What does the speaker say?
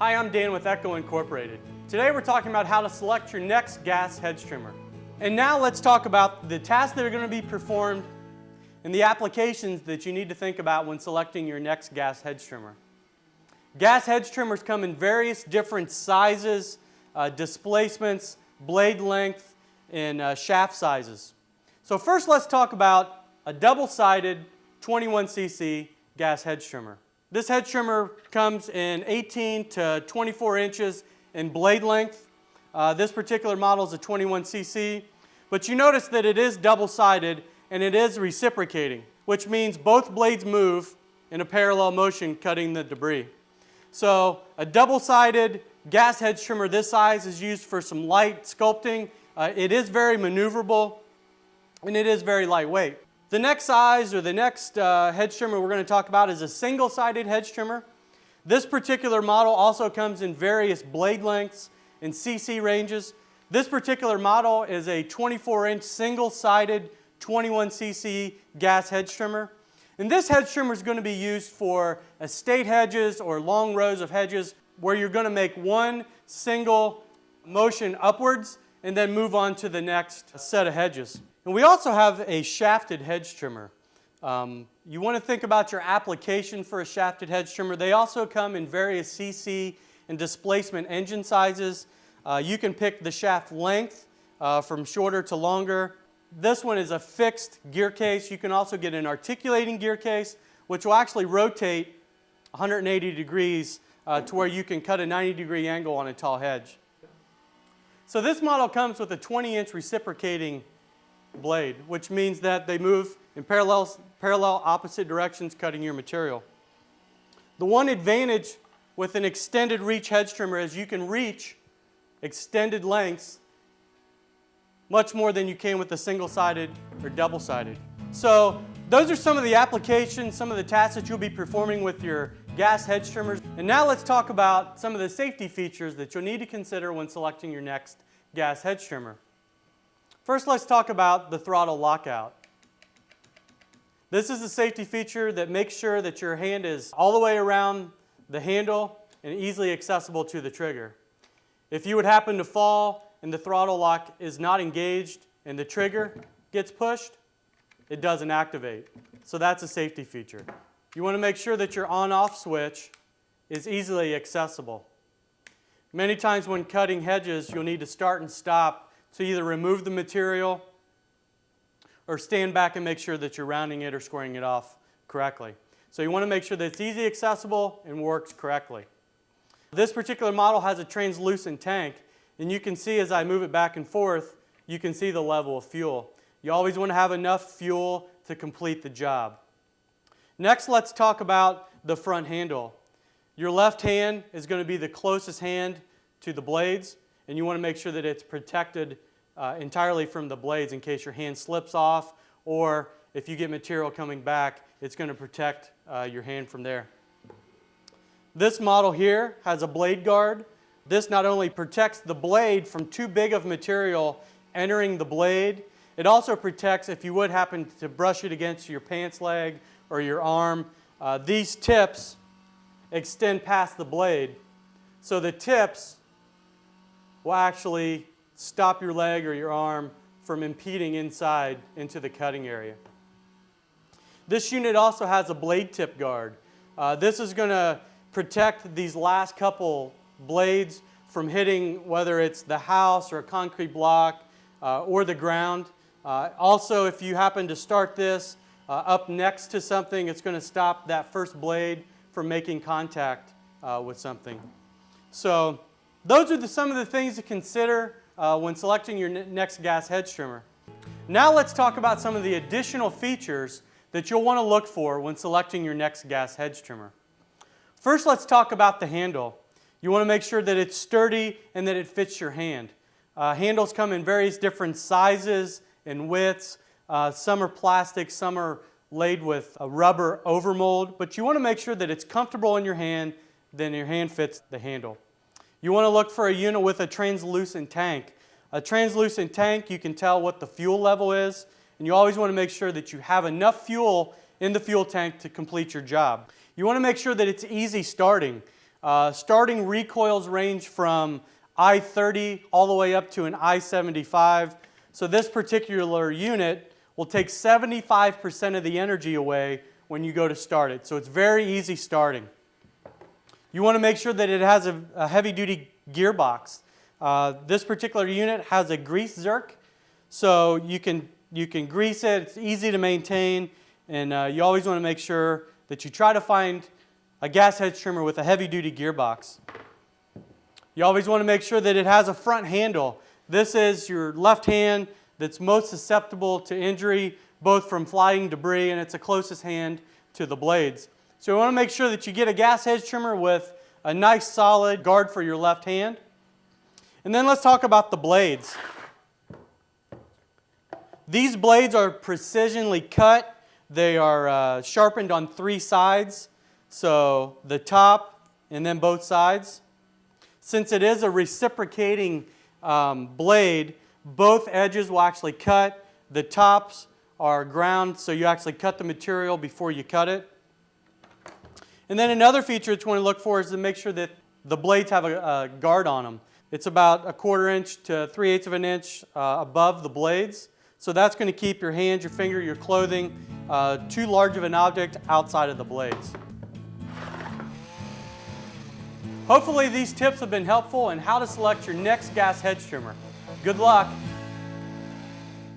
Hi, I'm Dan with Echo Incorporated. Today we're talking about how to select your next gas hedge trimmer. And now let's talk about the tasks that are going to be performed and the applications that you need to think about when selecting your next gas hedge trimmer. Gas hedge trimmers come in various different sizes, displacements, blade length, and shaft sizes. So first let's talk about a double-sided 21cc gas hedge trimmer. This hedge trimmer comes in 18 to 24 inches in blade length. This particular model is a 21cc, but you notice that it is double-sided and it is reciprocating, which means both blades move in a parallel motion, cutting the debris. So a double-sided gas hedge trimmer this size is used for some light sculpting. It is very maneuverable and it is very lightweight. The next size, or the next hedge trimmer we're going to talk about, is a single-sided hedge trimmer. This particular model also comes in various blade lengths and cc ranges. This particular model is a 24-inch single-sided 21cc gas hedge trimmer. And this hedge trimmer is going to be used for estate hedges or long rows of hedges where you're going to make one single motion upwards and then move on to the next set of hedges. And we also have a shafted hedge trimmer. You want to think about your application for a shafted hedge trimmer. They also come in various cc and displacement engine sizes. You can pick the shaft length from shorter to longer. This one is a fixed gear case. You can also get an articulating gear case, which will actually rotate 180 degrees to where you can cut a 90-degree angle on a tall hedge. So this model comes with a 20-inch reciprocating blade, which means that they move in parallel opposite directions, cutting your material. The one advantage with an extended reach hedge trimmer is you can reach extended lengths much more than you can with a single-sided or double-sided. So those are some of the applications, some of the tasks that you'll be performing with your gas hedge trimmers. And now let's talk about some of the safety features that you'll need to consider when selecting your next gas hedge trimmer. First, let's talk about the throttle lockout. This is a safety feature that makes sure that your hand is all the way around the handle and easily accessible to the trigger. If you would happen to fall and the throttle lock is not engaged and the trigger gets pushed, it doesn't activate. So that's a safety feature. You want to make sure that your on-off switch is easily accessible. Many times when cutting hedges, you'll need to start and stop to either remove the material or stand back and make sure that you're rounding it or squaring it off correctly. So you want to make sure that it's easy accessible and works correctly. This particular model has a translucent tank, and you can see as I move it back and forth, you can see the level of fuel. You always want to have enough fuel to complete the job. Next, let's talk about the front handle. Your left hand is going to be the closest hand to the blades, and you want to make sure that it's protected entirely from the blades in case your hand slips off, or if you get material coming back, it's going to protect your hand from there. This model here has a blade guard. This not only protects the blade from too big of material entering the blade, it also protects if you would happen to brush it against your pants leg or your arm. These tips extend past the blade, so the tips will actually stop your leg or your arm from impeding inside into the cutting area. This unit also has a blade tip guard. This is going to protect these last couple blades from hitting whether it's the house or a concrete block or the ground. Also, if you happen to start this up next to something, it's going to stop that first blade from making contact with something. So those are some of the things to consider when selecting your next gas hedge trimmer. Now let's talk about some of the additional features that you'll want to look for when selecting your next gas hedge trimmer. First, let's talk about the handle. You want to make sure that it's sturdy and that it fits your hand. Handles come in various different sizes and widths. Some are plastic, some are laid with a rubber overmold, but you want to make sure that it's comfortable in your hand, then your hand fits the handle. You want to look for a unit with a translucent tank. A translucent tank, you can tell what the fuel level is, and you always want to make sure that you have enough fuel in the fuel tank to complete your job. You want to make sure that it's easy starting. Starting recoils range from I-30 all the way up to an I-75. So this particular unit will take 75% of the energy away when you go to start it. So it's very easy starting. You want to make sure that it has a heavy-duty gearbox. This particular unit has a grease zerk, so you can grease it. It's easy to maintain, and you always want to make sure that you try to find a gas hedge trimmer with a heavy-duty gearbox. You always want to make sure that it has a front handle. This is your left hand that's most susceptible to injury, both from flying debris, and it's the closest hand to the blades. So you want to make sure that you get a gas hedge trimmer with a nice solid guard for your left hand. And then let's talk about the blades. These blades are precisionally cut. They are sharpened on 3 sides. So the top and then both sides. Since it is a reciprocating blade, both edges will actually cut. The tops are ground, so you actually cut the material before you cut it. And then another feature that you want to look for is to make sure that the blades have a guard on them. It's about 1/4 inch to 3/8 of an inch above the blades. So that's going to keep your hand, your finger, your clothing, too large of an object outside of the blades. Hopefully these tips have been helpful in how to select your next gas hedge trimmer. Good luck!